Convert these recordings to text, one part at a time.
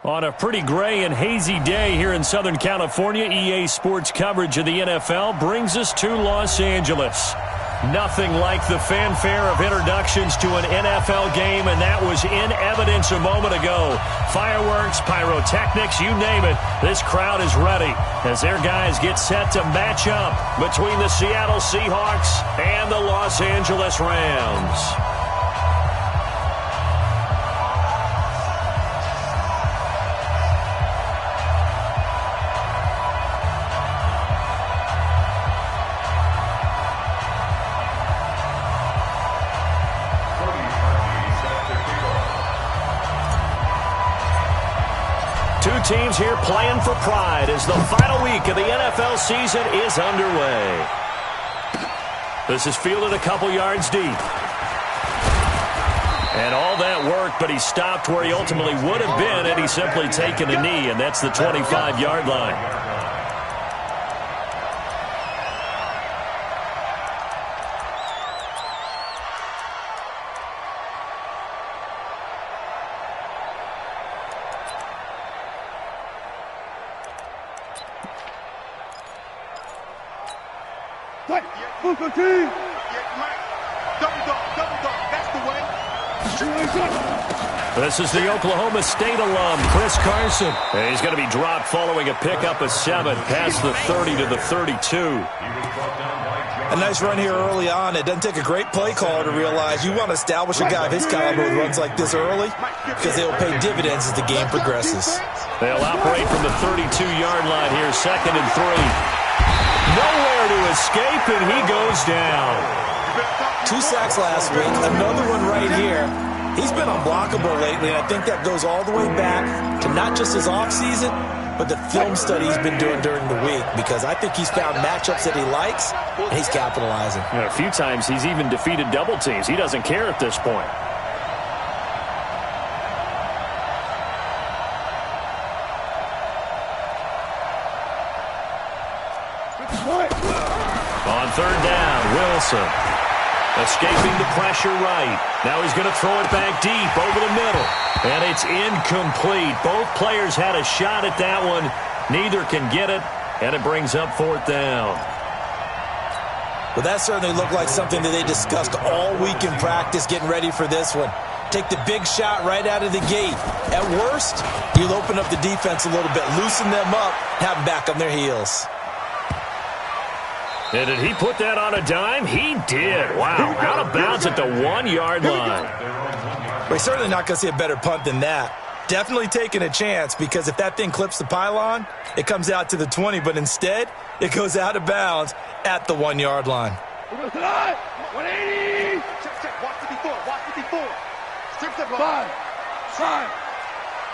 On a pretty gray and hazy day here in Southern California, EA Sports coverage of the NFL brings us to Los Angeles. Nothing like the fanfare of introductions to an NFL game, and that was in evidence a moment ago. Fireworks, pyrotechnics, you name it. This crowd is ready as their guys get set to match up between the Seattle Seahawks and the Los Angeles Rams. Two teams here playing for pride as the final week of the NFL season is underway. This is fielded a couple yards deep. And all that work, but he stopped where he ultimately would have been had he simply taken a knee, and that's the 25-yard line. This is the Oklahoma State alum, Chris Carson. And he's going to be dropped following a pickup of 7 past the 30 to the 32. A nice run here early on. It doesn't take a great play caller to realize you want to establish a guy of his caliber with runs like this early because they'll pay dividends as the game progresses. They'll operate from the 32-yard line here, 2nd and 3. Nowhere to escape, and he goes down. 2 sacks last week, another one right here. He's been unblockable lately, and I think that goes all the way back to not just his offseason, but the film study he's been doing during the week, because I think he's found matchups that he likes, and he's capitalizing. A few times he's even defeated double teams. He doesn't care at this point. On 3rd down, Wilson. Escaping the pressure right. Now he's going to throw it back deep over the middle. And it's incomplete. Both players had a shot at that one. Neither can get it. And it brings up 4th down. Well, that certainly looked like something that they discussed all week in practice getting ready for this one. Take the big shot right out of the gate. At worst, you'll open up the defense a little bit, loosen them up, have them back on their heels. And did he put that on a dime? He did. Wow. Out of bounds at the 1-yard line. We're certainly not going to see a better punt than that. Definitely taking a chance, because if that thing clips the pylon, it comes out to the 20, but instead, it goes out of bounds at the 1-yard line. 180. Check. Watch 54. Watch 54. Strip step. 5.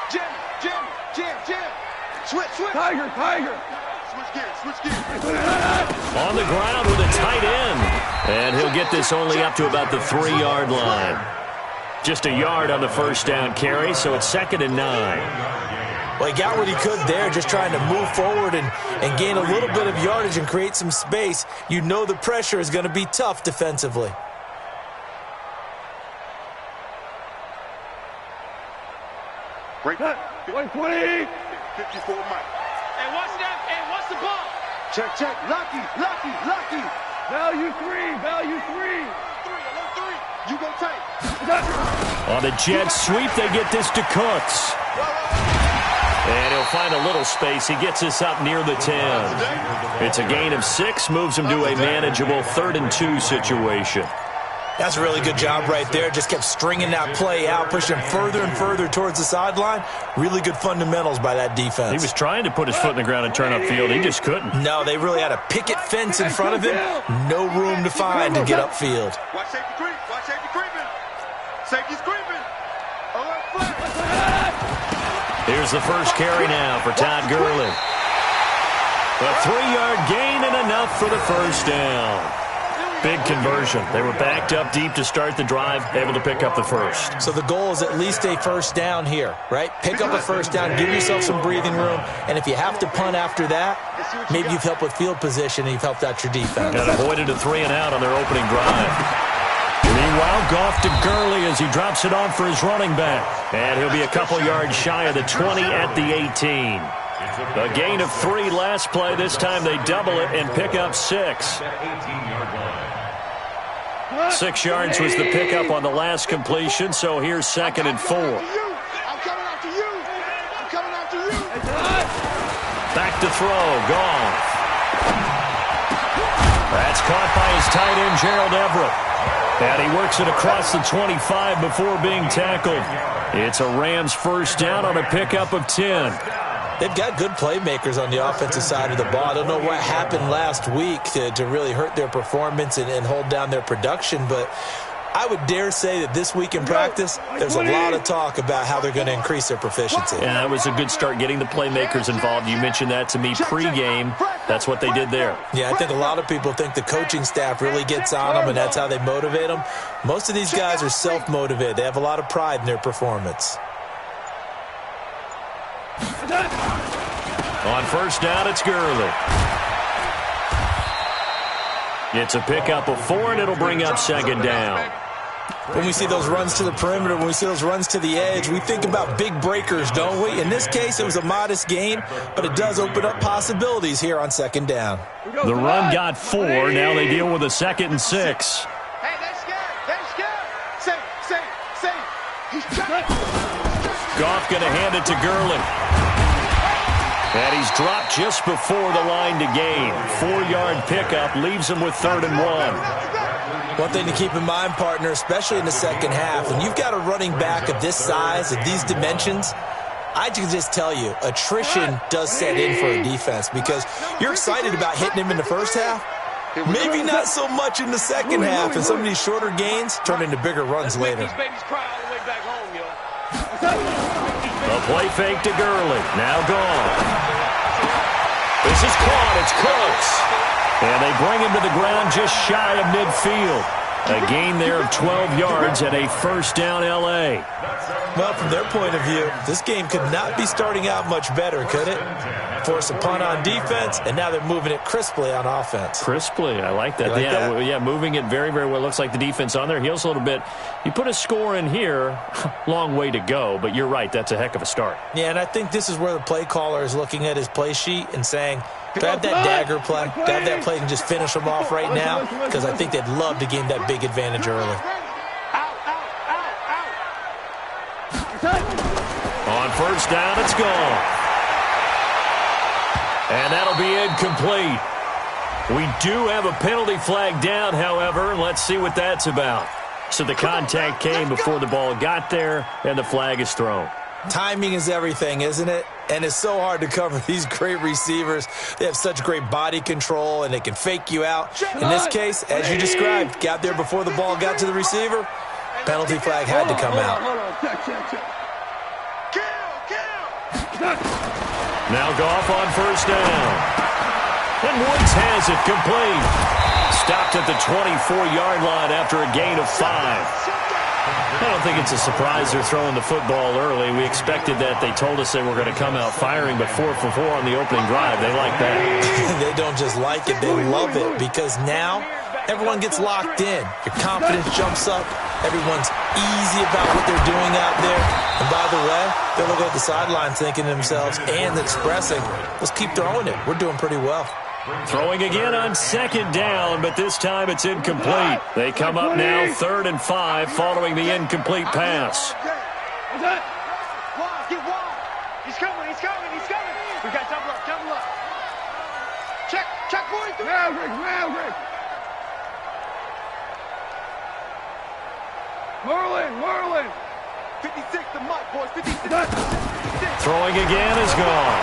Jim. Switch. Tiger. Switch gears. On the ground with a tight end. And he'll get this only up to about the 3-yard line. Just a yard on the 1st down carry, so it's 2nd and 9. Well, he got what he could there, just trying to move forward and gain a little bit of yardage and create some space. You know the pressure is going to be tough defensively. Great. 120. 54 Mike. Hey, watch that. Hey, watch the ball. Check. Lucky. Value 3. 3. You go tight. On the jet sweep, they get this to Cooks. And he'll find a little space. He gets this up near the 10. It's a gain of 6, moves him to a manageable 3rd and 2 situation. That's a really good job right there. Just kept stringing that play out, pushing further and further towards the sideline. Really good fundamentals by that defense. He was trying to put his foot in the ground and turn upfield. He just couldn't. No, they really had a picket fence in front of him. No room to find to get upfield. Watch safety creeping. Safety's creeping. Here's the first carry now for Todd Gurley. A 3-yard gain and enough for the 1st down. Big conversion. They were backed up deep to start the drive, able to pick up the 1st. So the goal is at least a 1st down here, right? Pick up a 1st down, give yourself some breathing room, and if you have to punt after that, maybe you've helped with field position and you've helped out your defense. And avoided a 3-and-out on their opening drive. Meanwhile, Goff to Gurley as he drops it off for his running back. And he'll be a couple yards shy of the 20 at the 18. A gain of 3 last play. This time they double it and pick up 6. 6 yards was the pickup on the last completion, so here's 2nd and 4. I'm coming after you. I'm coming after you. Back to throw. Goff. That's caught by his tight end, Gerald Everett. And he works it across the 25 before being tackled. It's a Rams first down on a pickup of 10. They've got good playmakers on the offensive side of the ball. I don't know what happened last week to really hurt their performance and hold down their production, but I would dare say that this week in practice, there's a lot of talk about how they're going to increase their proficiency. And that was a good start, getting the playmakers involved. You mentioned that to me pregame. That's what they did there. Yeah, I think a lot of people think the coaching staff really gets on them, and that's how they motivate them. Most of these guys are self-motivated. They have a lot of pride in their performance. On first down, it's Gurley. It's a pickup of 4, and it'll bring up 2nd down. When we see those runs to the perimeter, when we see those runs to the edge, we think about big breakers, don't we? In this case, it was a modest gain, but it does open up possibilities here on 2nd down. The run got 4. Now they deal with a 2nd and 6. Hey, they're scared. They're scared. Say. He's trapped. Goff going to hand it to Gurley. And he's dropped just before the line to gain. 4-yard pickup leaves him with 3rd and 1. One thing to keep in mind, partner, especially in the second half, when you've got a running back of this size, of these dimensions, I can just tell you, attrition does set in for a defense because you're excited about hitting him in the first half. Maybe not so much in the second half, and some of these shorter gains turn into bigger runs later. A play fake to Gurley. Now gone. This is caught. It's close. And they bring him to the ground just shy of midfield. A gain there of 12 yards at a first down L.A. Well, from their point of view, this game could not be starting out much better, could it? Force a punt on defense, and now they're moving it crisply on offense. Crisply, I like that. Yeah, moving it very, very well. Looks like the defense on their heels a little bit. You put a score in here, long way to go, but you're right, that's a heck of a start. Yeah, and I think this is where the play caller is looking at his play sheet and saying, to have that dagger play, to have that play and just finish them off right now, because I think they'd love to gain that big advantage early. On first down, it's gone. And that'll be incomplete. We do have a penalty flag down, however. Let's see what that's about. So the contact came before the ball got there, and the flag is thrown. Timing is everything, isn't it? And it's so hard to cover these great receivers. They have such great body control, and they can fake you out. In this case, as you described, got there before the ball got to the receiver. Penalty flag had to come out. Now Goff on first down. And Woods has it complete. Stopped at the 24-yard line after a gain of 5. I don't think it's a surprise they're throwing the football early. We expected that. They told us they were going to come out firing, but 4 for 4 on the opening drive. They like that. They don't just like it, they love it, because now everyone gets locked in. Your confidence jumps up. Everyone's easy about what they're doing out there. And by the way, they're looking at the sidelines thinking to themselves and expressing, let's keep throwing it. We're doing pretty well. Throwing again on second down, but this time it's incomplete. They come up now 3rd and 5 following the incomplete pass. Get wide. He's coming. We got double up. Check 43. Maverick. Merlin. 56 to Mike, boys. 56. Throwing again is gone.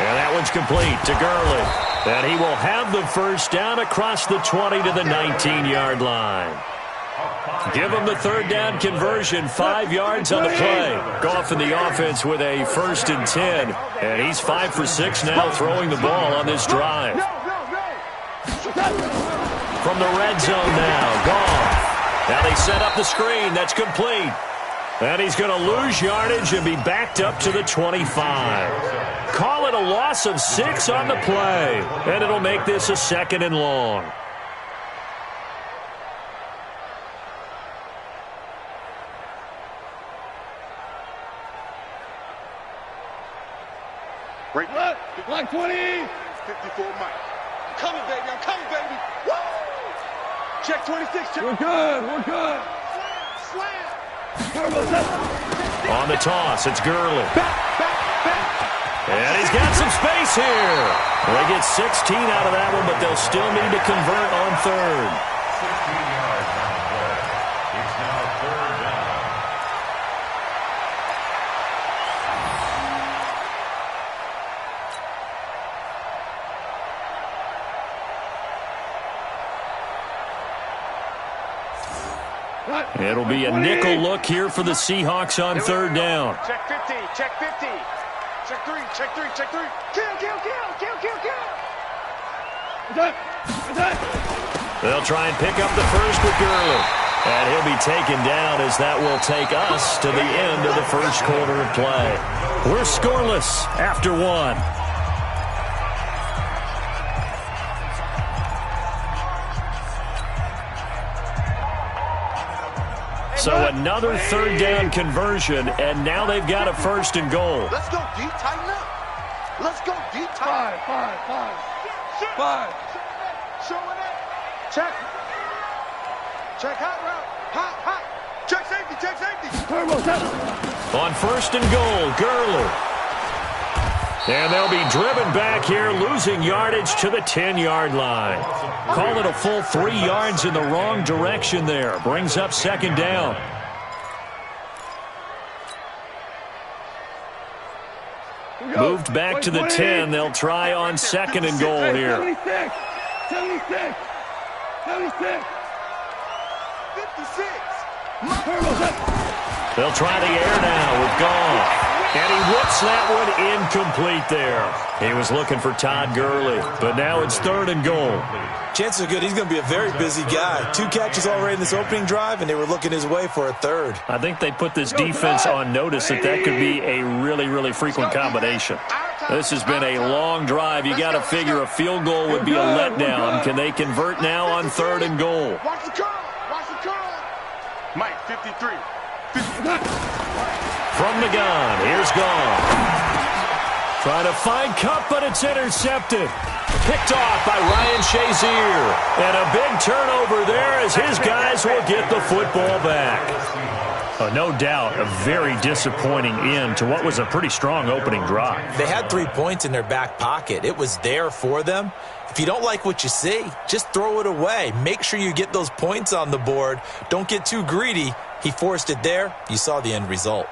And that one's complete to Gurley. And he will have the first down across the 20 to the 19-yard line. Give him the 3rd down conversion, 5 yards on the play. Goff in the offense with a 1st and 10. And he's 5 for 6 now throwing the ball on this drive. From the red zone now, Goff. Now they set up the screen. That's complete. And he's going to lose yardage and be backed up to the 25. Call it a loss of 6 on the play. And it'll make this a 2nd and long. Right there. Like 20. 54, Mike. I'm coming, baby. I'm coming, baby. Woo! Check 26. Check. We're good. We're good. Slam. On the toss, it's Gurley. Back. And he's got some space here. They get 16 out of that one, but they'll still need to convert on third. 16 yards on the play. It's now third down. It'll be a nickel look here for the Seahawks on third down. Check 50. Check 50. Check 3. Check 3. Check 3. Kill. They'll try and pick up the first with Gurley. And he'll be taken down as that will take us to the end of the first quarter of play. We're scoreless after one. So another third down conversion, and now they've got a first and goal. Let's go deep, tighten up. Let's go deep, tighten up. Five. Showing it. Check. Check hot route. Hot. Check safety. On first and goal, Gurley. And they'll be driven back here, losing yardage to the 10-yard line. Call it a full 3 yards in the wrong direction there. Brings up second down. Moved back to the 10. They'll try on second and goal here. 76. 56. They'll try the air now with Goff. And he whips that one incomplete there. He was looking for Todd Gurley, but now it's third and goal. Chances are good he's going to be a very busy guy. 2 catches already in this opening drive, and they were looking his way for a third. I think they put this defense on notice that could be a really, really frequent combination. This has been a long drive. You got to figure a field goal would be a letdown. Can they convert now on third and goal? Watch the curl. Mike, 53. From the gun, here's Goff. Trying to find Cup, but it's intercepted. Picked off by Ryan Shazier. And a big turnover there as his guys will get the football back. No doubt a very disappointing end to what was a pretty strong opening drive. They had 3 points in their back pocket. It was there for them. If you don't like what you see, just throw it away. Make sure you get those points on the board. Don't get too greedy. He forced it there. You saw the end result.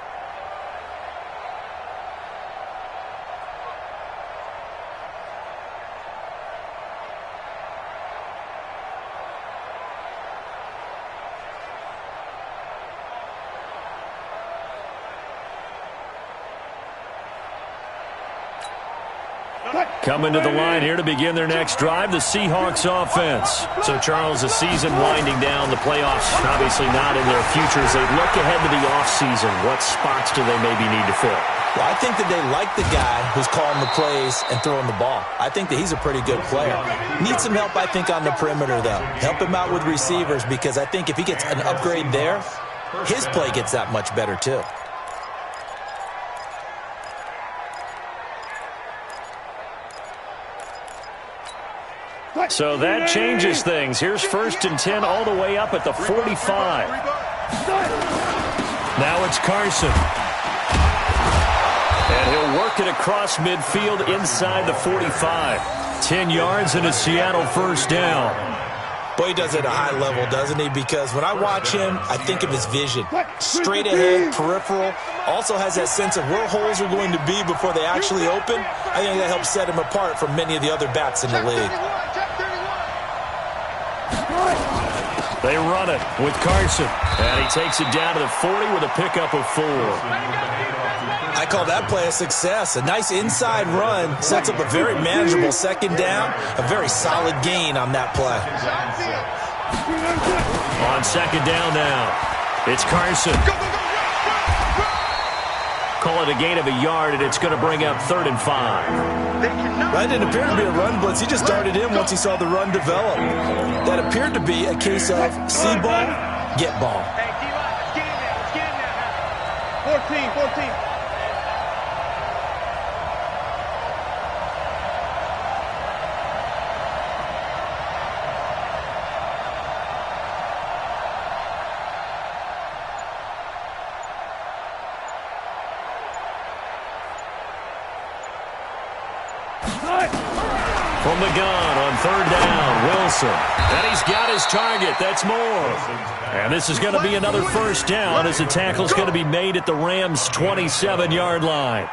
Coming to the line here to begin their next drive, the Seahawks offense. So, Charles, the season winding down, the playoffs obviously not in their future. As they look ahead to the offseason, what spots do they maybe need to fill? Well, I think that they like the guy who's calling the plays and throwing the ball. I think that he's a pretty good player. Needs some help, I think, on the perimeter, though. Help him out with receivers, because I think if he gets an upgrade there, his play gets that much better, too. So that changes things. Here's first and 10 all the way up at the 45. Now it's Carson. And he'll work it across midfield inside the 45. 10 yards and a Seattle first down. Boy, he does it at a high level, doesn't he? Because when I watch him, I think of his vision. Straight ahead, peripheral. Also has that sense of where holes are going to be before they actually open. I think that helps set him apart from many of the other backs in the league. They run it with Carson. And he takes it down to the 40 with a pickup of 4. I call that play a success. A nice inside run sets up a very manageable second down. A very solid gain on that play. On second down now, it's Carson. Call it a gain of a yard, and it's going to bring up 3rd and 5. That didn't appear to be a run blitz. He just darted in once he saw the run develop. That appeared to be a case of see ball, get ball. Hey, D-line, let's get in there. Let's get in there now. 14. From the gun on third down, Wilson. And he's got his target. That's more. And this is going to be another first down as the tackle's going to be made at the Rams' 27-yard line.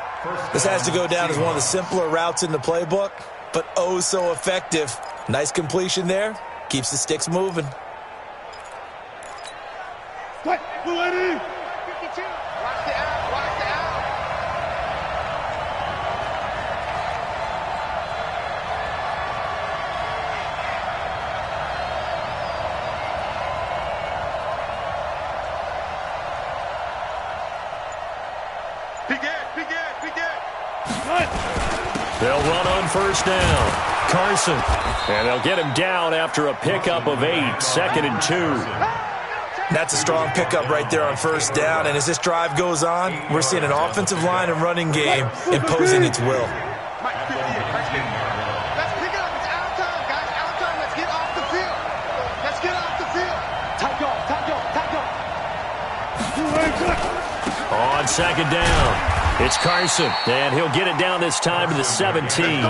This has to go down as one of the simpler routes in the playbook, but oh so effective. Nice completion there. Keeps the sticks moving. Watch the out. Watch the out. They'll run on first down. Carson. And they'll get him down after a pickup of 8, 2nd and 2. That's a strong pickup right there on first down. And as this drive goes on, we're seeing an offensive line and running game imposing its will. Let's pick it up. It's out time, guys. Out time. Let's get off the field. Let's get off the field. Tight go. On second down. It's Carson, and he'll get it down this time to the 17.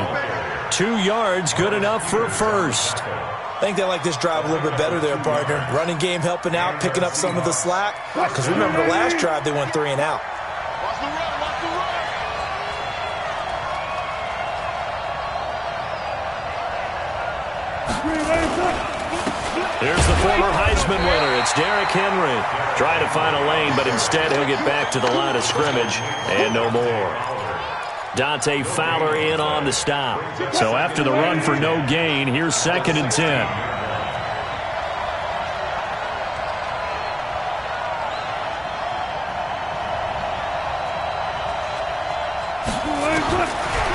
2 yards, good enough for a first. I think they like this drive a little bit better there, partner. Running game helping out, picking up some of the slack. Because remember, the last drive they went 3 and out. Watch the run. Watch the run. Here's the former Heisman winner. It's Derrick Henry. Trying to find a lane, but instead he'll get back to the line of scrimmage and no more. Dante Fowler in on the stop. So after the run for no gain, here's 2nd and 10.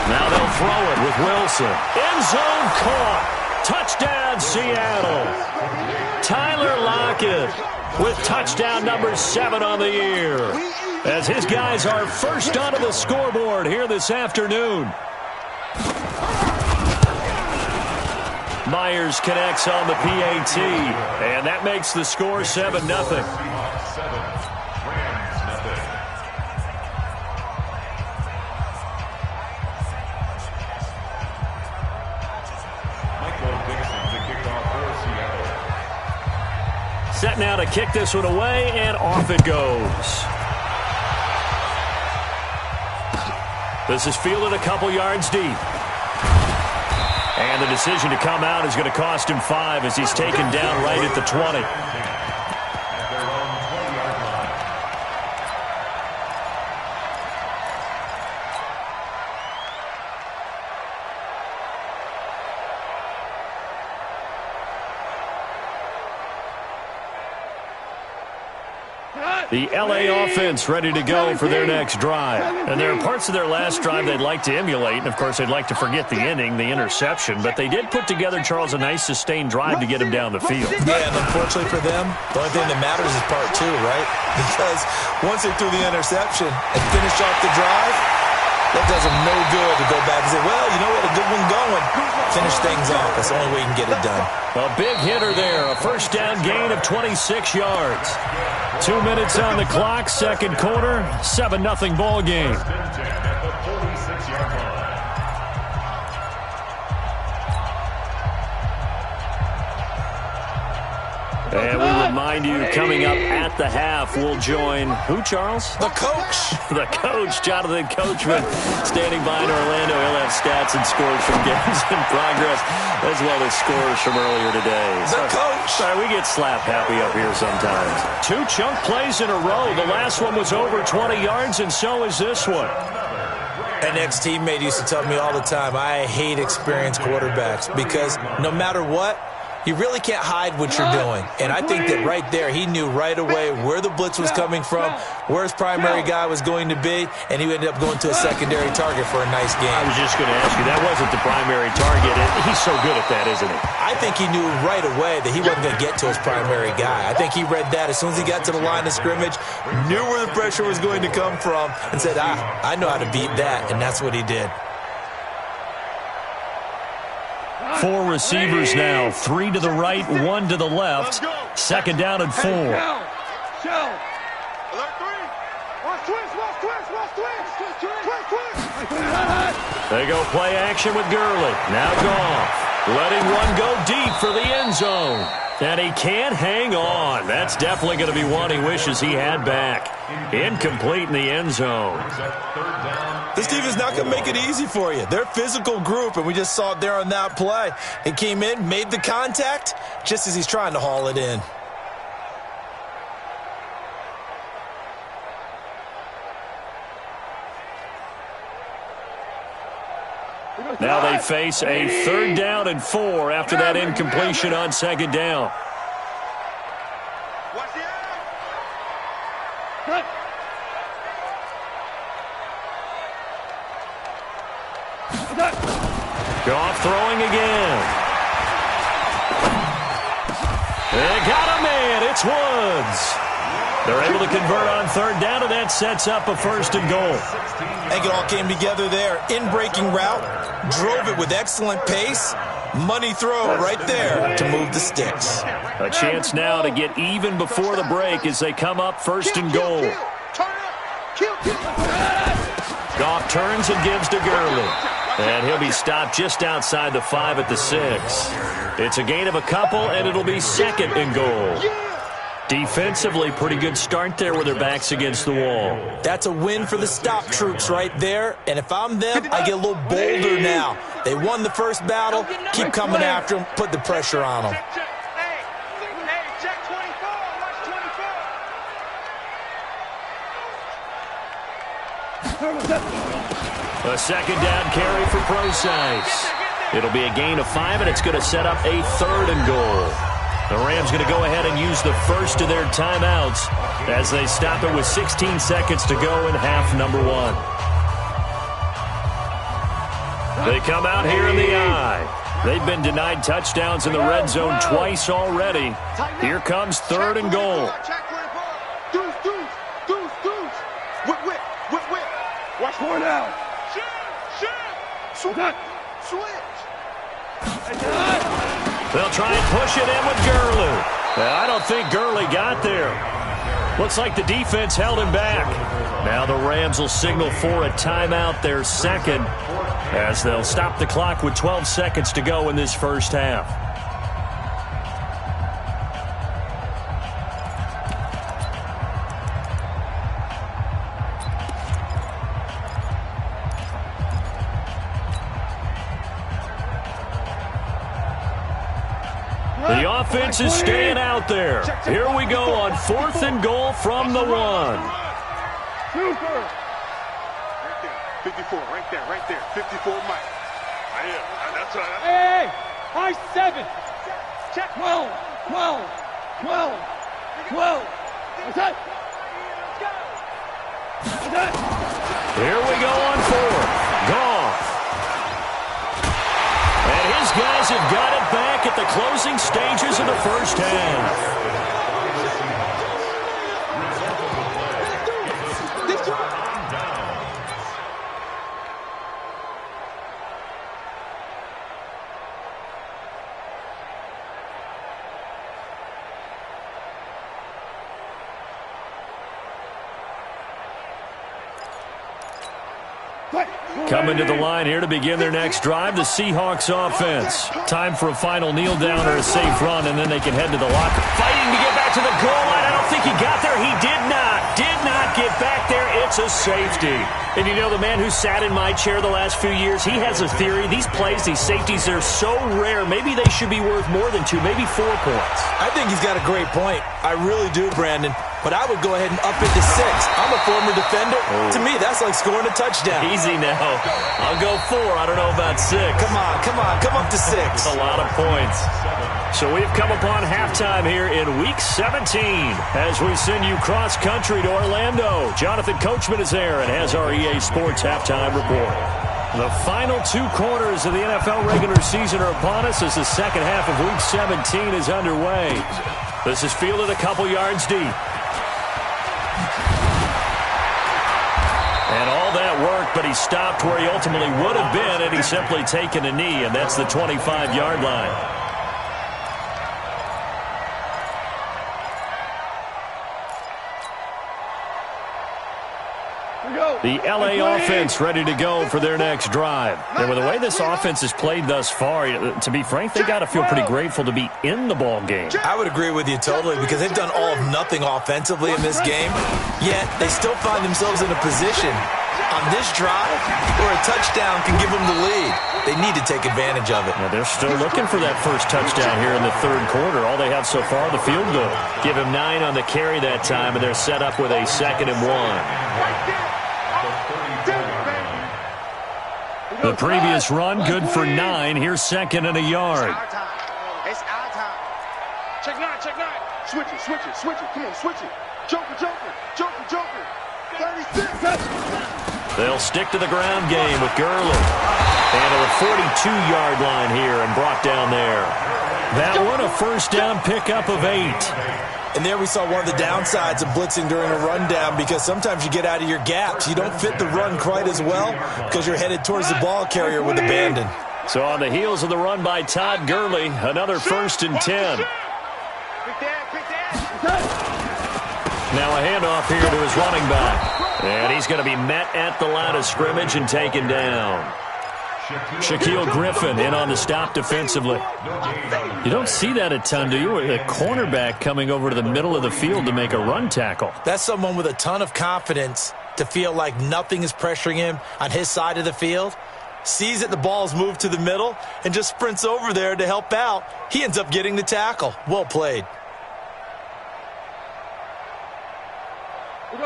Now they'll throw it with Wilson. End zone caught. Touchdown, Seattle. Tyler Lockett with touchdown number 7 on the year. As his guys are first onto the scoreboard here this afternoon. Myers connects on the PAT, and that makes the score 7-0. Set now to kick this one away, and off it goes. This is fielded a couple yards deep. And the decision to come out is going to cost him 5 as he's taken down right at the 20. The L.A. offense ready to go for their next drive. And there are parts of their last drive they'd like to emulate. And, of course, they'd like to forget the inning, the interception. But they did put together, Charles, a nice sustained drive to get him down the field. Yeah, and unfortunately for them, the only thing that matters is part 2, right? Because once they threw the interception and finished off the drive, that does them no good to go back and say, well, you know what, a good one going. Finish things off. That's the only way you can get it done. A big hitter there. A first down gain of 26 yards. 2 minutes on the clock, second quarter, 7-0 ball game. And we remind you, coming up at the half, we'll join who, Charles? The coach. The coach, Jonathan Coachman, standing by in Orlando. He'll have stats and scores from games in progress, as well as scores from earlier today. The coach. Sorry, we get slap happy up here sometimes. 2 chunk plays in a row. The last one was over 20 yards, and so is this one. An ex-teammate used to tell me all the time, I hate experienced quarterbacks because no matter what, you really can't hide what you're doing. And I think that right there, he knew right away where the blitz was coming from, where his primary guy was going to be, and he ended up going to a secondary target for a nice game. I was just going to ask you, that wasn't the primary target. He's so good at that, isn't he? I think he knew right away that he wasn't going to get to his primary guy. I think he read that as soon as he got to the line of scrimmage, knew where the pressure was going to come from, and said, I know how to beat that, and that's what he did. 4 receivers now, 3 to the right, 1 to the left. Second down and 4. Alert 3. Watch twist, watch twist, watch twist. Twist, twist. They go play action with Gurley. Now Goff, letting one go deep for the end zone. And he can't hang on. That's definitely going to be one he wishes he had back. Incomplete in the end zone. This team is not going to make it easy for you. They're a physical group, and we just saw it there on that play. He came in, made the contact, just as he's trying to haul it in. Now they face a 3rd down and 4 after that incompletion on 2nd down. Goff throwing again. They got a man. It's Woods. They're able to convert on 3rd down, and that sets up a 1st and goal. I think it all came together there. In-breaking route, drove it with excellent pace. Money throw right there to move the sticks. A chance now to get even before the break as they come up 1st and goal. Goff turns and gives to Gurley. And he'll be stopped just outside the 5 at the 6. It's a gain of a couple, and it'll be 2nd and goal. Defensively, pretty good start there with their backs against the wall. That's a win for the stop troops right there. And if I'm them, I get a little bolder now. They won the first battle. Keep coming after them. Put the pressure on them. A 2nd down carry for Procise. It'll be a gain of 5, and it's going to set up a 3rd and goal. The Rams going to go ahead and use the first of their timeouts as they stop it with 16 seconds to go in half number 1. They come out here in the eye. They've been denied touchdowns in the red zone twice already. Here comes 3rd and goal. Watch 4 now. Switch. They'll try and push it in with Gurley. I don't think Gurley got there. Looks like the defense held him back. Now the Rams will signal for a timeout, their 2nd, as they'll stop the clock with 12 seconds to go in this first half. The offense is staying out there. Here we go on 4th and goal from the 1. Super. 54, right there. 54, Mike. That's right. Hey, high 7. Check. 12. That's it. Here we go on 4th. Goff. And his guys have got it back at the closing stages of the first half. Coming to the line here to begin their next drive, the Seahawks offense. Time for a final kneel down or a safe run, and then they can head to the locker. Fighting to get back to the goal line. I don't think he got there. He did not get back there. It's a safety. And you know, the man who sat in my chair the last few years, he has a theory. These plays, these safeties, they're so rare. Maybe they should be worth more than 2, maybe 4 points. I think he's got a great point. I really do, Brandon. But I would go ahead and up it to 6. I'm a former defender. To me, that's like scoring a touchdown. Easy now. I'll go 4. I don't know about 6. Come on. Come up to 6. That's a lot of points. So we've come upon halftime here in Week 17 as we send you cross-country to Orlando. Jonathan Coachman is there and has our EA Sports halftime report. The final 2 quarters of the NFL regular season are upon us as the second half of Week 17 is underway. This is fielded a couple yards deep. And all that worked, but he stopped where he ultimately would have been, and he's simply taken a knee, and that's the 25-yard line. The LA offense ready to go for their next drive. And with the way this offense has played thus far, to be frank, they got to feel pretty grateful to be in the ball game. I would agree with you totally because they've done all of nothing offensively in this game, yet they still find themselves in a position on this drive where a touchdown can give them the lead. They need to take advantage of it. Now they're still looking for that first touchdown here in the third quarter. All they have so far, the field goal. Give him 9 on the carry that time, and they're set up with a 2nd and 1. The previous run, good for 9. Here's 2nd and a yard. It's our time. Check 9, check 9. Switch it, switch it, switch it. Come on, switch it. Joker, joker, joker, joker. 36. They'll stick to the ground game with Gurley. And to the 42-yard line here and brought down there. That one a first down pickup of 8. And there we saw one of the downsides of blitzing during a rundown because sometimes you get out of your gaps. You don't fit the run quite as well because you're headed towards the ball carrier with abandon. So on the heels of the run by Todd Gurley, another 1st and 10. Now a handoff here to his running back. And he's going to be met at the line of scrimmage and taken down. Shaquille Griffin in on the stop defensively. You don't see that a ton, do you? A cornerback coming over to the middle of the field to make a run tackle. That's someone with a ton of confidence to feel like nothing is pressuring him on his side of the field. Sees that the ball's moved to the middle and just sprints over there to help out. He ends up getting the tackle. Well played.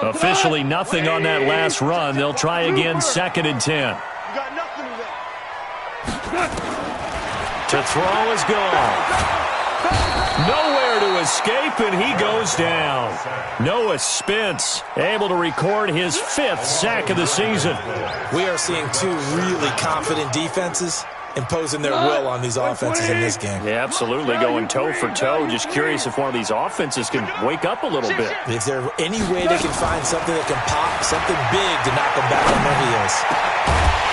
Officially nothing on that last run. They'll try again, 2nd and 10. To throw is gone. Nowhere to escape, and he goes down. Noah Spence able to record his 5th sack of the season. We are seeing 2 really confident defenses imposing their will on these offenses in this game. Yeah, absolutely, going toe for toe. Just curious if one of these offenses can wake up a little bit. Is there any way they can find something that can pop, something big to knock them back on their heels?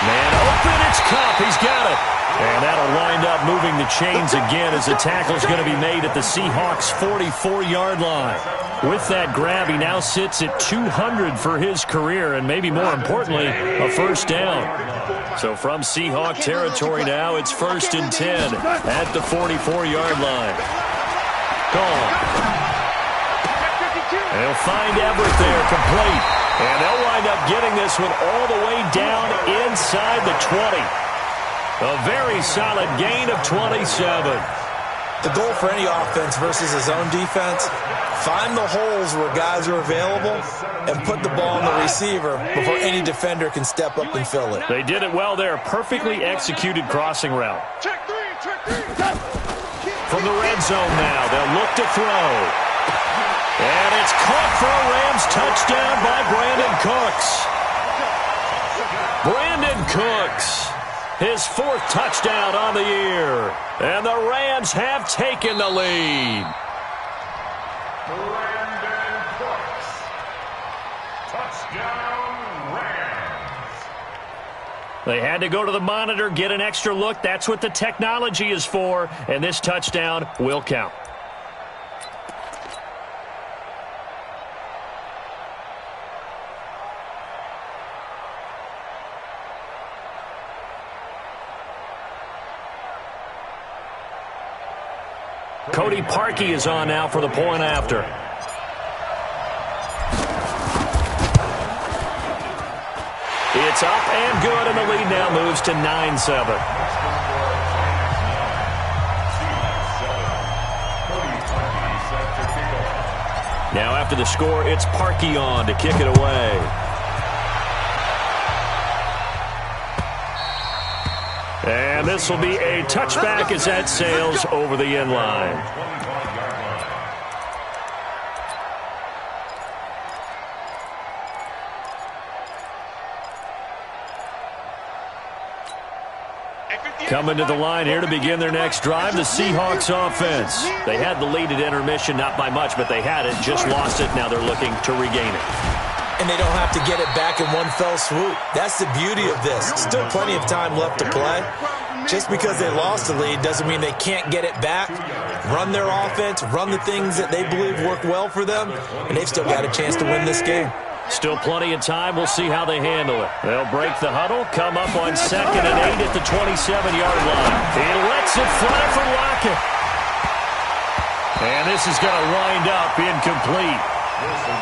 Man open, it's Kupp. He's got it. And that'll wind up moving the chains again as the tackle's going to be made at the Seahawks' 44-yard line. With that grab, he now sits at 200 for his career, and maybe more importantly, a first down. So from Seahawk territory now, it's 1st and 10 at the 44-yard line. Gone. They'll find Everett there, complete. And they'll wind up getting this one all the way down inside the 20. A very solid gain of 27. The goal for any offense versus his own defense, find the holes where guys are available and put the ball on the receiver before any defender can step up and fill it. They did it well there. Perfectly executed crossing route. From the red zone now, they'll look to throw. And it's caught for a Rams touchdown by Brandon Cooks. Brandon Cooks, his 4th touchdown on the year. And the Rams have taken the lead. Brandon Cooks. Touchdown, Rams. They had to go to the monitor, get an extra look. That's what the technology is for. And this touchdown will count. Cody Parkey is on now for the point after. It's up and good, and the lead now moves to 9-7. Now after the score, it's Parkey on to kick it away. And this will be a touchback as that sails over the end line. Coming to the line here to begin their next drive, the Seahawks offense. They had the lead at intermission, not by much, but they had it, just lost it. Now they're looking to regain it. And they don't have to get it back in one fell swoop. That's the beauty of this. Still plenty of time left to play. Just because they lost the lead doesn't mean they can't get it back, run their offense, run the things that they believe work well for them, and they've still got a chance to win this game. Still plenty of time. We'll see how they handle it. They'll break the huddle, come up on 2nd and 8 at the 27-yard line. He lets it fly for Lockett. And this is going to wind up incomplete.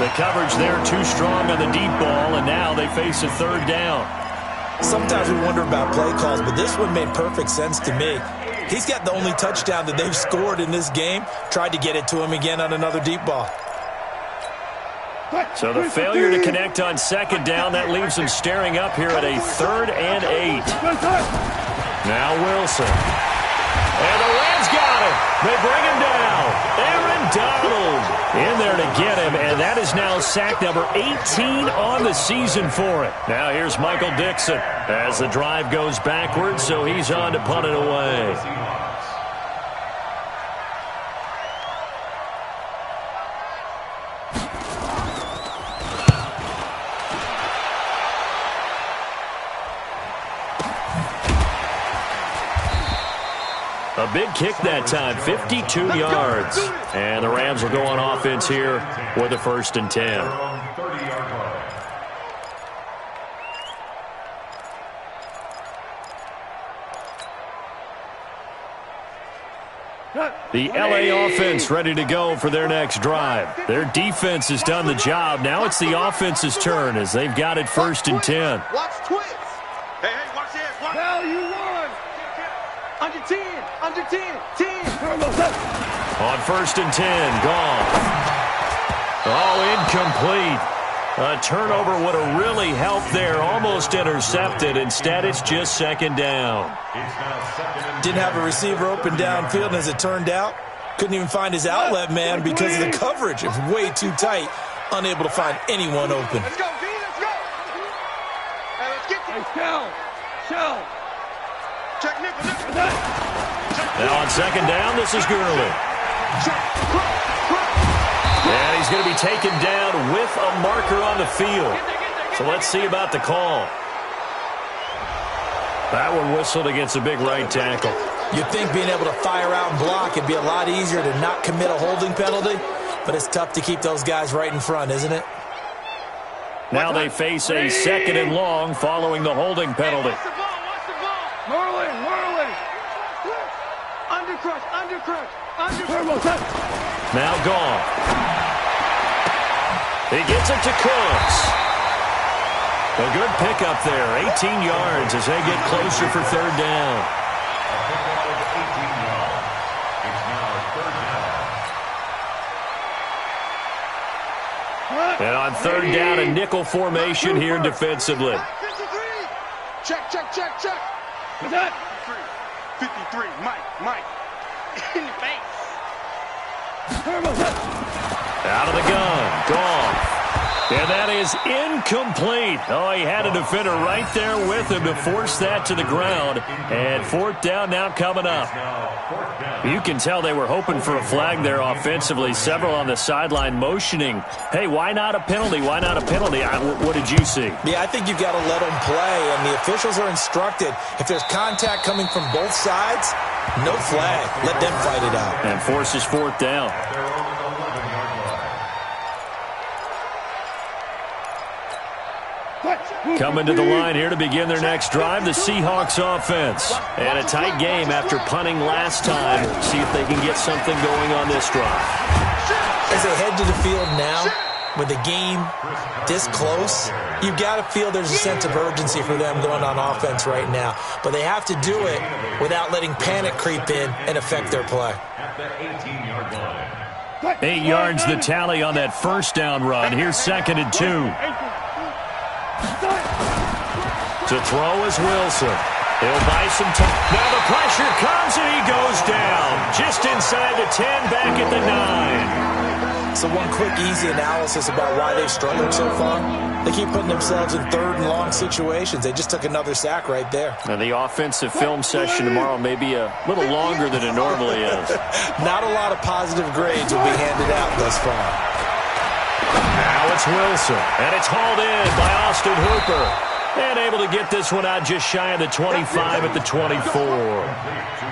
The coverage there too strong on the deep ball, and now they face a 3rd down. Sometimes we wonder about play calls, but this one made perfect sense to me. He's got the only touchdown that they've scored in this game. Tried to get it to him again on another deep ball. So the failure to connect on 2nd down, that leaves them staring up here at a 3rd and 8. Now Wilson. And the Rams got it. They bring him down. Aaron Donald in there to get him, and that is now sack number 18 on the season for it. Now here's Michael Dixon as the drive goes backwards, so he's on to punt it away. A big kick that time, 52 yards. And the Rams will go on offense here with a 1st and 10. The LA offense ready to go for their next drive. Their defense has done the job. Now it's the offense's turn as they've got it 1st and 10. Watch twist. Hey, watch this. Watch. Now you run. Under 10. Under 10. 10. On 1st and 10, gone. Oh, incomplete. A turnover would have really helped there. Almost intercepted. Instead, it's just 2nd down. Didn't have a receiver open downfield, and as it turned out, couldn't even find his outlet man because of the coverage. It was way too tight. Unable to find anyone open. Let's go, D. Let's go. Hey, let's get this. Shell. Check nickel. Now on 2nd down, this is Gurley. And he's going to be taken down with a marker on the field. So let's see about the call. That one whistled against a big right tackle. You'd think being able to fire out and block it'd be a lot easier to not commit a holding penalty, but it's tough to keep those guys right in front, isn't it? Now they face a 2nd and long following the holding penalty. Whirling. Undercrush. Now gone. He gets it to Cooks. A good pickup there, 18 yards as they get closer for 3rd down. And on 3rd down, a nickel formation here defensively. Check. What's that? 53, Mike. In the face. Out of the gun, gone. And that is incomplete. Oh, he had a defender right there with him to force that to the ground. And 4th down now coming up. You can tell they were hoping for a flag there offensively. Several on the sideline motioning. Hey, why not a penalty? What did you see? Yeah, I think you've got to let them play, and the officials are instructed. If there's contact coming from both sides, no flag. Let them fight it out. And forces 4th down. Coming to the line here to begin their next drive, the Seahawks offense. And a tight game after punting last time. See if they can get something going on this drive. As they head to the field now, with the game this close, you've got to feel there's a sense of urgency for them going on offense right now. But they have to do it without letting panic creep in and affect their play. 8 yards the tally on that 1st down run. Here's 2nd and 2. To throw is Wilson. He'll buy some time. Now the pressure comes and he goes down. Just inside the 10, back at the 9. So one quick, easy analysis about why they've struggled so far. They keep putting themselves in 3rd and long situations. They just took another sack right there. And the offensive film session tomorrow may be a little longer than it normally is. Not a lot of positive grades will be handed out thus far. Now it's Wilson, and it's hauled in by Austin Hooper. And able to get this one out just shy of the 25 at the 24.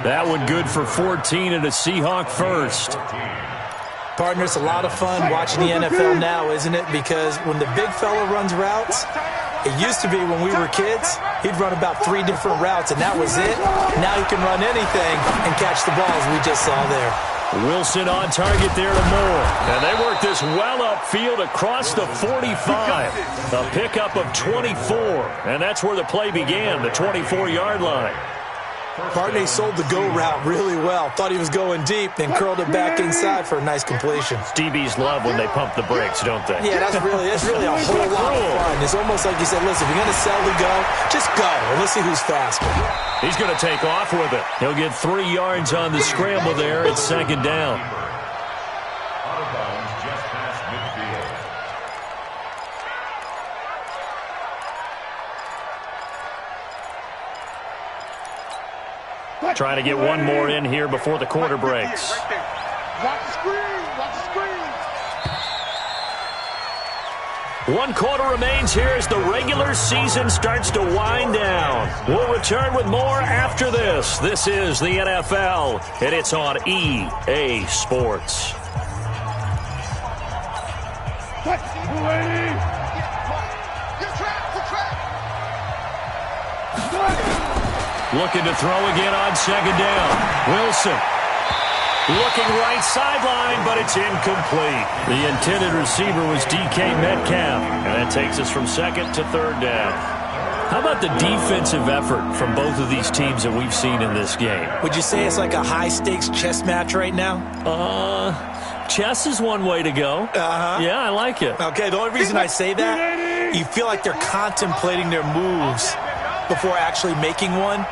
That one good for 14 and a Seahawk 1st. Partner, it's a lot of fun watching the NFL now, isn't it? Because when the big fella runs routes, it used to be when we were kids, he'd run about 3 different routes, and that was it. Now he can run anything and catch the balls we just saw there. Wilson on target there to Moore. And they work this well upfield across the 45. A pickup of 24. And that's where the play began, the 24-yard line. Partner sold the go route really well. Thought he was going deep, then curled it back inside for a nice completion. DBs love when they pump the brakes, don't they? Yeah, that's really a whole lot of fun. It's almost like you said, listen, if you're going to sell the go, just go, and let's see who's faster. He's going to take off with it. He'll get 3 yards on the scramble there. It's second down. Out of bounds just past midfield. Trying to get one more in here before the quarter breaks. Watch the screen. Watch the screen. 1 quarter remains here as the regular season starts to wind down. We'll return with more after this. This is the NFL, and it's on EA Sports. Looking to throw again on second down. Wilson. Looking right sideline, but it's incomplete. The intended receiver was DK Metcalf, and that takes us from second to third down. How about the defensive effort from both of these teams that we've seen in this game? Would you say it's like a high-stakes chess match right now? Chess is one way to go. Yeah, I like it. Okay, the only reason I say that, you feel like they're contemplating their moves before actually making one,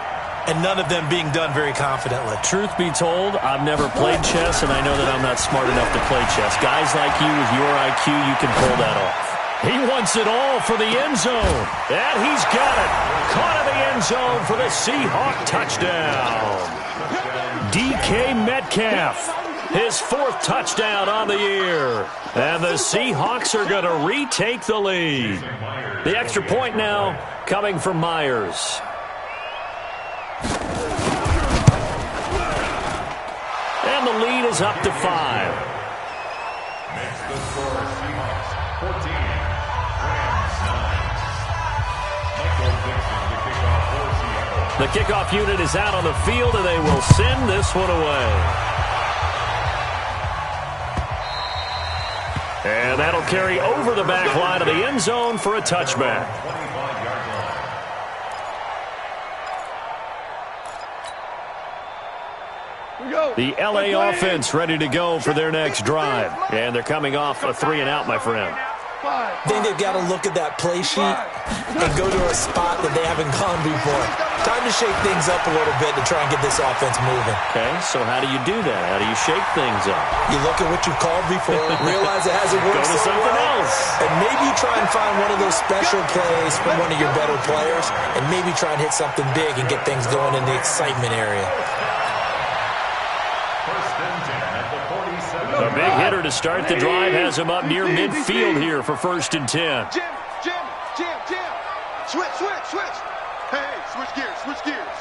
and none of them being done very confidently. Truth be told, I've never played chess, and I know that I'm not smart enough to play chess. Guys like you with your IQ, you can pull that off. He wants it all for the end zone, and he's got it. Caught in the end zone for the Seahawk touchdown. DK Metcalf, his 4th touchdown on the year, and the Seahawks are going to retake the lead. The extra point now coming from Myers. And the lead is up to 5. Makes the score Seahawks 14, Rams 9. Michael Dixon, the kickoff for Seattle. The kickoff unit is out on the field, and they will send this one away. And that'll carry over the back line of the end zone for a touchback. 25-yard line. The LA offense ready to go for their next drive. And they're coming off a 3-and-out, my friend. I think they've got to look at that play sheet and go to a spot that they haven't gone before. Time to shake things up a little bit to try and get this offense moving. Okay, so how do you do that? How do you shake things up? You look at what you've called before, realize it hasn't worked Go to so something well, else. and maybe try and find one of those special plays from one of your better players, and maybe try and hit something big and get things going in the excitement area. First and 10 at the 47. A big hitter to start the drive has him up near midfield here for first and 10. Jim. Switch. Hey, switch gears.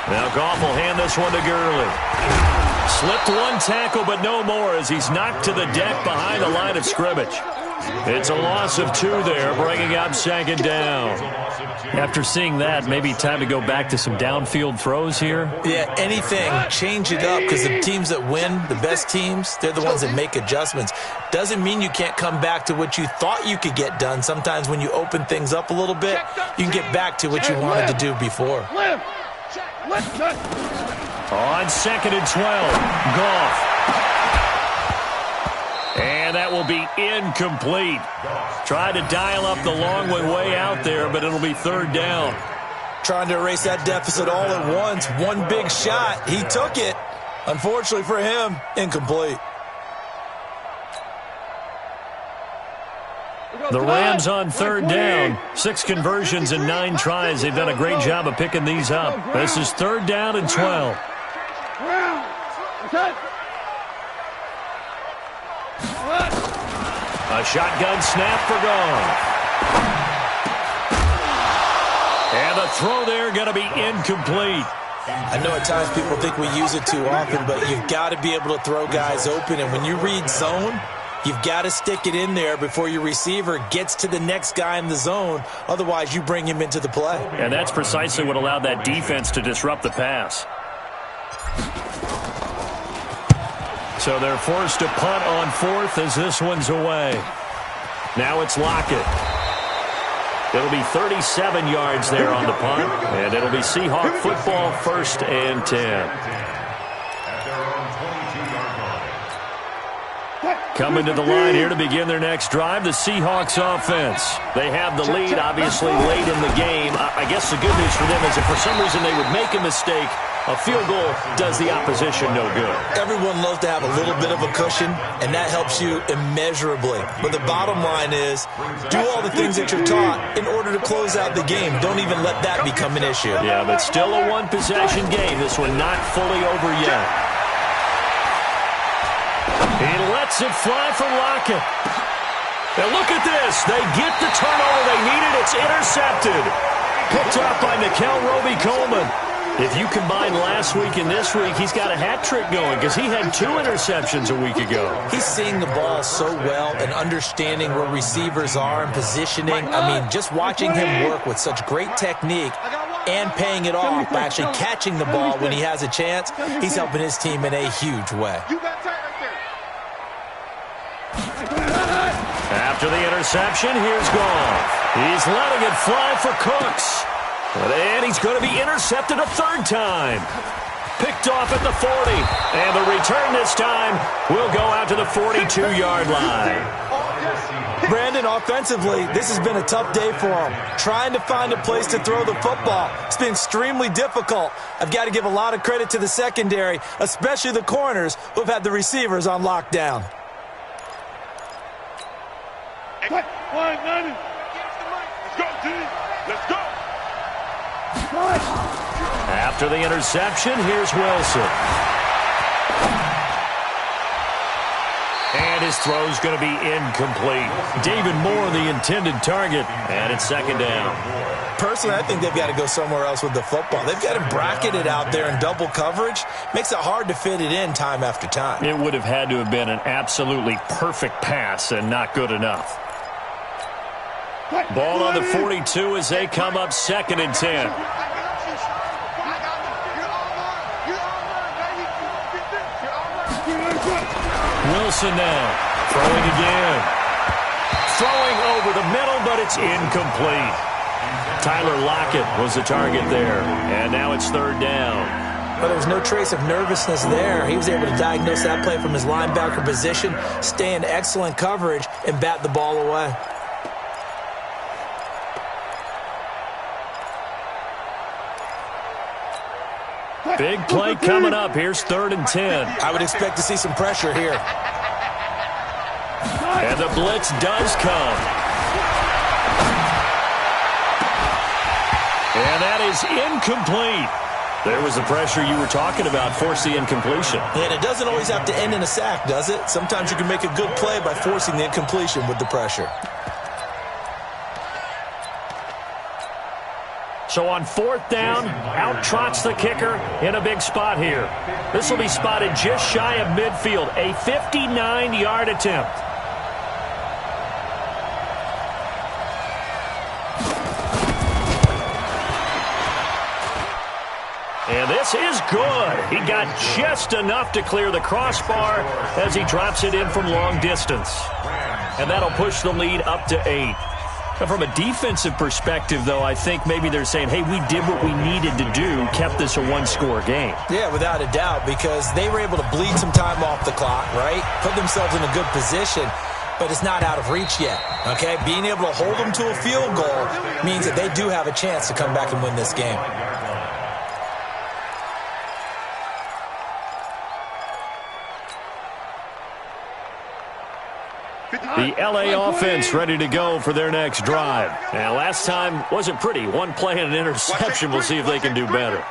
Now Goff will hand this one to Gurley. Slipped one tackle, but no more as he's knocked to the deck behind the line of scrimmage. It's a loss of 2 there, bringing up second down. After seeing that, maybe time to go back to some downfield throws here. Yeah, anything. Change it up, because the teams that win, the best teams, they're the ones that make adjustments. Doesn't mean you can't come back to what you thought you could get done. Sometimes when you open things up a little bit, you can get back to what you wanted to do before. On second and 12, Goff. And that will be incomplete. Tried to dial up the long way out there, but it'll be third down. Trying to erase that deficit all at once. One big shot. He took it. Unfortunately for him, incomplete. The Rams on third down. 6 conversions and 9 tries. They've done a great job of picking these up. This is third down and 12. A shotgun snap for Goff. And the throw there going to be incomplete. I know at times people think we use it too often, but you've got to be able to throw guys open. And when you read zone, you've got to stick it in there before your receiver gets to the next guy in the zone. Otherwise, you bring him into the play. And that's precisely what allowed that defense to disrupt the pass. So they're forced to punt on fourth as this one's away. Now it's Lockett. It'll be 37 yards there on the punt, and it'll be Seahawk football, 1st and 10. Coming to the line here to begin their next drive, the Seahawks offense. They have the lead, obviously, late in the game. I guess the good news for them is if for some reason they would make a mistake, a field goal does the opposition no good. Everyone loves to have a little bit of a cushion, and that helps you immeasurably. But the bottom line is, do all the things that you're taught in order to close out the game. Don't even let that become an issue. Yeah, but still a one-possession game. This one not fully over yet. He lets it fly for Lockett. Now look at this. They get the turnover they needed. It's intercepted. Picked up by Nickel Roby-Coleman. If you combine last week and this week, he's got a hat trick going because he had 2 interceptions a week ago. He's seeing the ball so well and understanding where receivers are and positioning. I mean, just watching him work with such great technique and paying it off by actually catching the ball when he has a chance, he's helping his team in a huge way. After the interception, here's Goff. He's letting it fly for Cooks. And he's going to be intercepted a 3rd time. Picked off at the 40. And the return this time will go out to the 42-yard line. Brandon, offensively, this has been a tough day for him. Trying to find a place to throw the football. It's been extremely difficult. I've got to give a lot of credit to the secondary, especially the corners who've had the receivers on lockdown. Let's go, team. Let's go. After the interception, here's Wilson. And his throw's going to be incomplete. David Moore, the intended target, and it's 2nd down. Personally, I think they've got to go somewhere else with the football. They've got him bracketed out there in double coverage. Makes it hard to fit it in time after time. It would have had to have been an absolutely perfect pass and not good enough. Ball on the 42 as they come up 2nd and 10. Wilson now, throwing again. Throwing over the middle, but it's incomplete. Tyler Lockett was the target there, and now it's 3rd down. But there was no trace of nervousness there. He was able to diagnose that play from his linebacker position, stay in excellent coverage, and bat the ball away. Big play coming up. Here's 3rd and 10. I would expect to see some pressure here. And the blitz does come. And that is incomplete. There was the pressure you were talking about, force the incompletion. And it doesn't always have to end in a sack, does it? Sometimes you can make a good play by forcing the incompletion with the pressure. So on 4th down, out trots the kicker in a big spot here. This will be spotted just shy of midfield, a 59-yard attempt. And this is good. He got just enough to clear the crossbar as he drops it in from long distance. And that'll push the lead up to 8. From a defensive perspective, though, I think maybe they're saying, hey, we did what we needed to do, kept this a 1-score game. Yeah, without a doubt, because they were able to bleed some time off the clock, right? Put themselves in a good position, but it's not out of reach yet, okay? Being able to hold them to a field goal means that they do have a chance to come back and win this game. The L.A. offense ready to go for their next drive. And last time wasn't pretty. 1 play and an interception. We'll see if they can do better.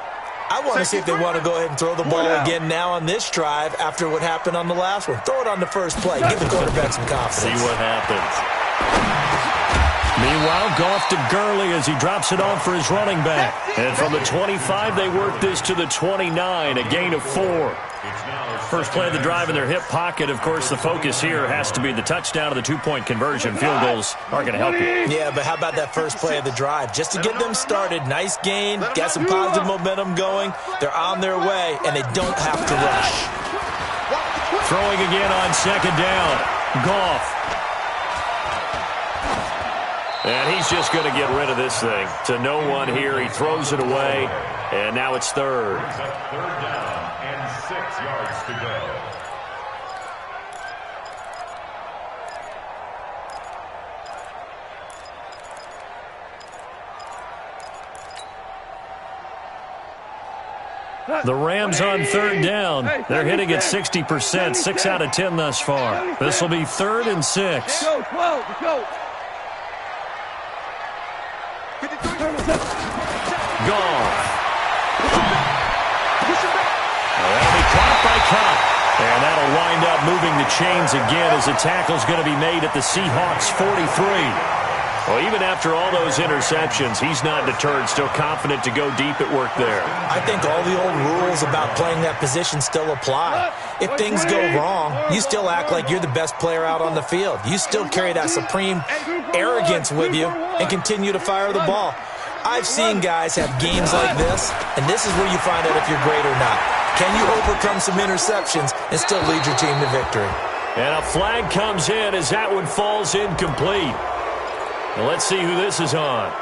I want to see if they want to go ahead and throw the ball again now on this drive after what happened on the last one. Throw it on the first play. Give the quarterback some confidence. See what happens. Meanwhile, Goff to Gurley as he drops it off for his running back. And from the 25, they work this to the 29, a gain of 4. First play of the drive in their hip pocket. Of course, the focus here has to be the touchdown of the two-point conversion. Field goals aren't going to help you. Yeah, but how about that first play of the drive? Just to get them started, nice gain, got some positive momentum going. They're on their way, and they don't have to rush. Throwing again on second down. Goff. And he's just going to get rid of this thing. To no one here. He throws it away, and now it's third. Third down and 6 yards to go. The Rams on third down. They're hitting at 60%, 6 out of 10 thus far. This will be 3rd and 6. Go, 12, go. Goff. That'll be caught by Cup. And that'll wind up moving the chains again as the tackle's going to be made at the Seahawks 43. Well, even after all those interceptions, he's not deterred, still confident to go deep at work there. I think all the old rules about playing that position still apply. If things go wrong, you still act like you're the best player out on the field. You still carry that supreme arrogance with you and continue to fire the ball. I've seen guys have games like this, and this is where you find out if you're great or not. Can you overcome some interceptions and still lead your team to victory? And a flag comes in as that one falls incomplete. Well, let's see who this is on.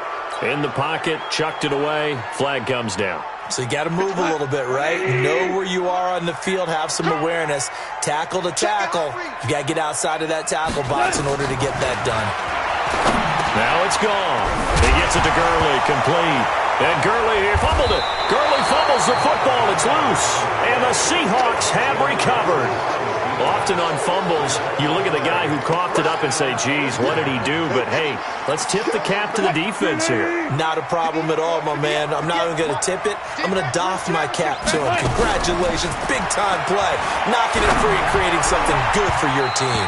In the pocket, chucked it away, flag comes down. So you got to move a little bit, right? Know where you are on the field, have some awareness. Tackle to tackle. You got to get outside of that tackle box in order to get that done. Now it's gone. He gets it to Gurley, complete. And Gurley, he fumbled it. Gurley fumbles the football. It's loose. And the Seahawks have recovered. Often on fumbles, you look at the guy who coughed it up and say, geez, what did he do? But, hey, let's tip the cap to the defense here. Not a problem at all, my man. I'm not even going to tip it. I'm going to doff my cap to him. Congratulations. Big-time play. Knocking it free, creating something good for your team.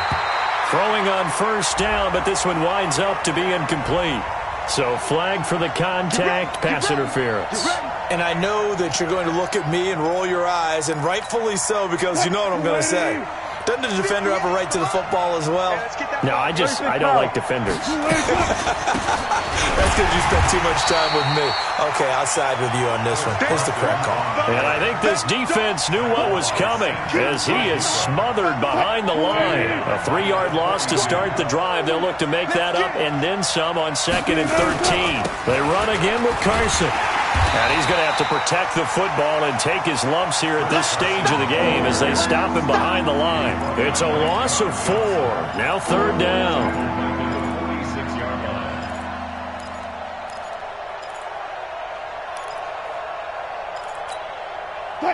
Throwing on first down, but this one winds up to be incomplete. So flag for the contact, pass interference. And I know that you're going to look at me and roll your eyes, and rightfully so, because you know what I'm going to say. Doesn't the defender have a right to the football as well? No, I don't like defenders. That's because you spent too much time with me. Okay, I'll side with you on this one. Here's the correct call. And I think this defense knew what was coming as he is smothered behind the line. A 3-yard loss to start the drive. They'll look to make that up and then some on 2nd and 13. They run again with Carson. And he's going to have to protect the football and take his lumps here at this stage of the game as they stop him behind the line. It's a loss of 4. Now 3rd down.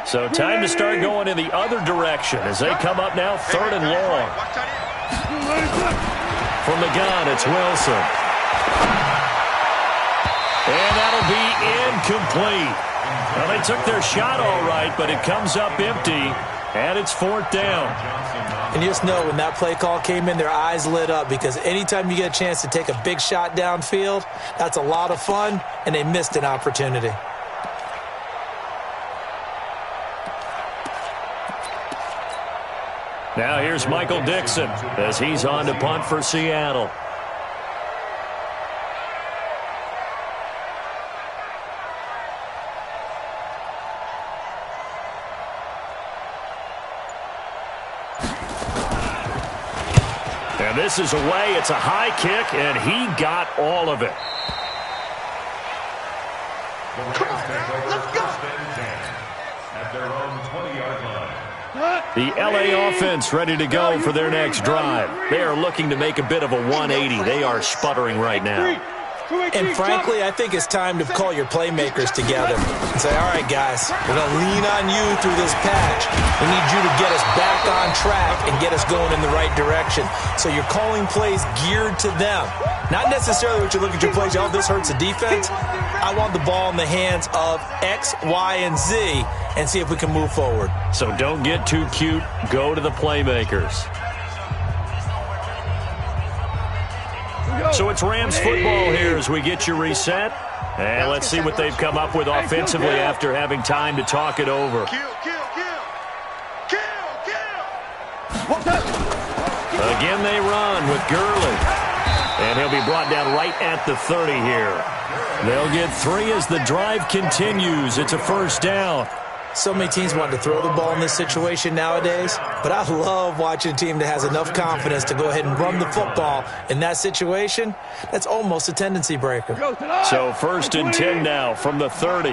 So time to start going in the other direction as they come up now 3rd and long. From the gun, it's Wilson. And that'll be incomplete. Well, they took their shot all right, but it comes up empty, and it's 4th down. And you just know when that play call came in, their eyes lit up because anytime you get a chance to take a big shot downfield, that's a lot of fun, and they missed an opportunity. Now here's Michael Dixon as he's on to punt for Seattle. And this is away. It's a high kick, and he got all of it. Let's go. At their own 20-yard line. The LA offense ready to go for their next drive. They are looking to make a bit of a 180. They are sputtering right now. And frankly, I think it's time to call your playmakers together and say, all right, guys, we're going to lean on you through this patch. We need you to get us back on track and get us going in the right direction. So you're calling plays geared to them. Not necessarily what you look at your plays, oh, this hurts the defense. I want the ball in the hands of X, Y, and Z and see if we can move forward. So don't get too cute. Go to the playmakers. So it's Rams football here as we get you reset. And let's see what they've come up with offensively after having time to talk it over. Again, they run with Gurley. And he'll be brought down right at the 30 here. They'll get 3 as the drive continues. It's a first down. So many teams want to throw the ball in this situation nowadays, but I love watching a team that has enough confidence to go ahead and run the football. In that situation, that's almost a tendency breaker. So first and 10 now from the 30.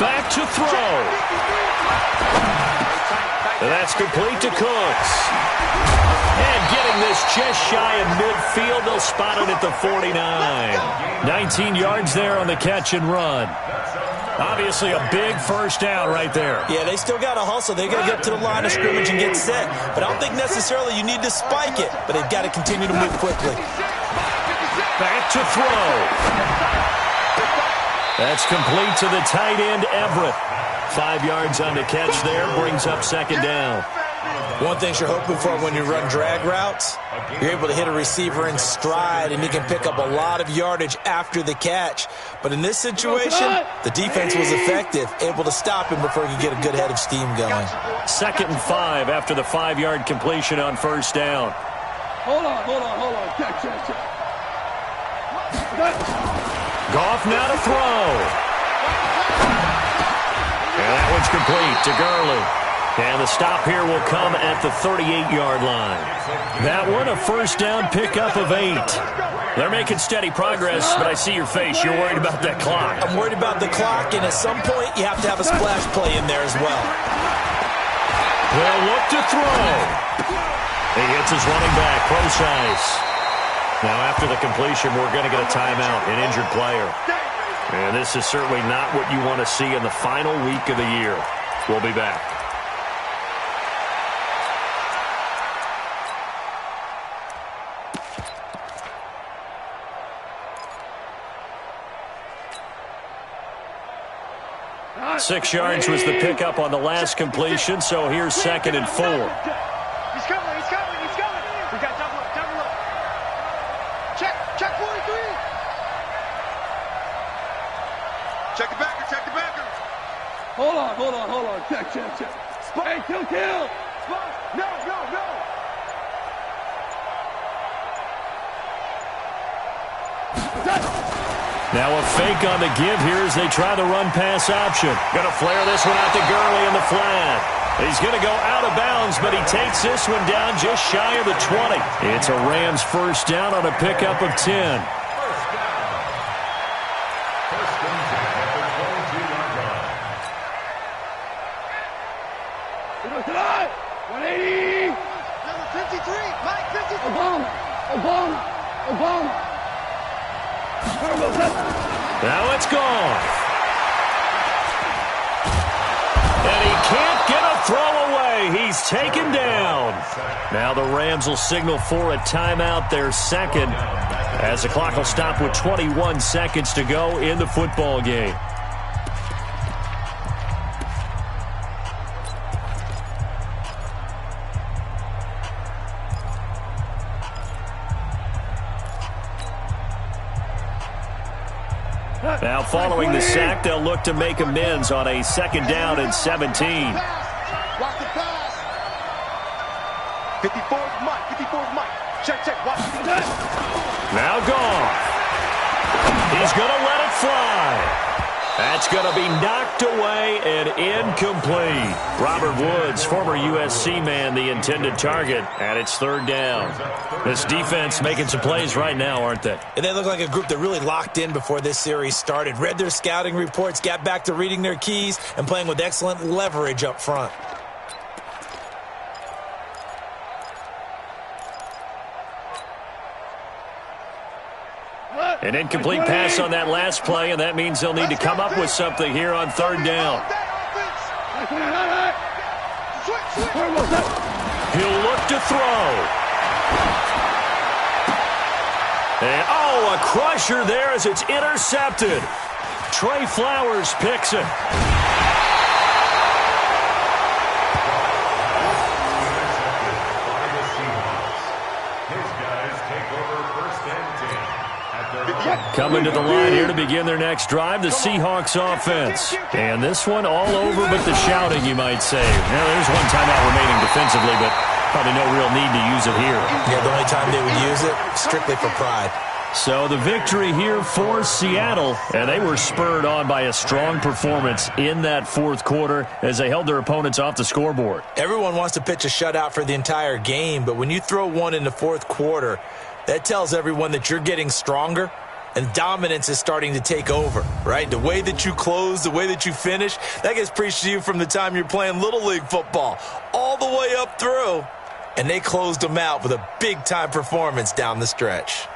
Back to throw. And that's complete to Cooks. And getting this just shy of midfield, they'll spot it at the 49. 19 yards there on the catch and run. Obviously a big first down right there. Yeah, they still got to hustle. They got to get to the line of scrimmage and get set. But I don't think necessarily you need to spike it, but they've got to continue to move quickly. Back to throw. That's complete to the tight end, Everett. 5 yards on the catch there, brings up second down. One thing you're hoping for when you run drag routes, you're able to hit a receiver in stride, and he can pick up a lot of yardage after the catch. But in this situation, the defense was effective, able to stop him before he could get a good head of steam going. 2nd and 5 after the 5-yard completion on first down. Hold on. Check. Goff now to throw. And that one's complete to Gurley. And the stop here will come at the 38-yard line. That one, a first down pickup of 8. They're making steady progress, but I see your face. You're worried about that clock. I'm worried about the clock, and at some point, you have to have a splash play in there as well. They'll look to throw. He hits his running back, Procise. Now, after the completion, we're going to get a timeout, an injured player. And this is certainly not what you want to see in the final week of the year. We'll be back. Six yards was the pickup on the last completion, so here's 2nd and 4. He's coming. We got double up. Check 43. Check the backer. Hold on. Check. Hey, kill. No. Now a fake on the give here as they try the run-pass option. Going to flare this one out to Gurley in the flat. He's going to go out of bounds, but he takes this one down just shy of the 20. It's a Rams first down on a pickup of 10. Now it's gone. And he can't get a throw away. He's taken down. Now the Rams will signal for a timeout, their second, as the clock will stop with 21 seconds to go in the football game. Now following the sack, they'll look to make amends on a 2nd down and 17. Watch the pass. 54's Mike. Check. Watch the pass. Now Goff. He's going to let it fly. That's going to be knocked away and incomplete. Robert Woods, former USC man, the intended target, and it's 3rd down. This defense making some plays right now, aren't they? And they look like a group that really locked in before this series started. Read their scouting reports, got back to reading their keys, and playing with excellent leverage up front. An incomplete pass on that last play, and that means they'll need to come up with something here on 3rd down. He'll look to throw. And, a crusher there as it's intercepted. Trey Flowers picks it. Coming to the line here to begin their next drive, the Seahawks offense. And this one all over but the shouting, you might say. Now, there's one timeout remaining defensively, but probably no real need to use it here. Yeah, the only time they would use it, strictly for pride. So the victory here for Seattle, and they were spurred on by a strong performance in that fourth quarter as they held their opponents off the scoreboard. Everyone wants to pitch a shutout for the entire game, but when you throw one in the fourth quarter, that tells everyone that you're getting stronger and dominance is starting to take over, right? The way that you close, the way that you finish, that gets preached to you from the time you're playing Little League football all the way up through, and they closed them out with a big-time performance down the stretch.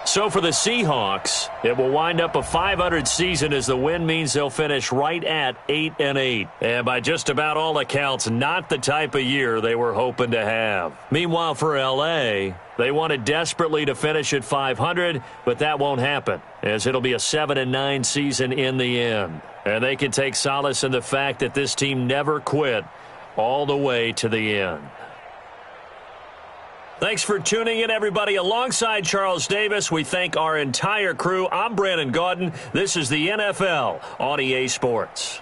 So for the Seahawks, it will wind up a 500 season as the win means they'll finish right at 8-8. And by just about all accounts, not the type of year they were hoping to have. Meanwhile, for L.A., they wanted desperately to finish at 500, but that won't happen, as it'll be a 7-9 season in the end. And they can take solace in the fact that this team never quit all the way to the end. Thanks for tuning in, everybody. Alongside Charles Davis, we thank our entire crew. I'm Brandon Gaudin. This is the NFL on EA Sports.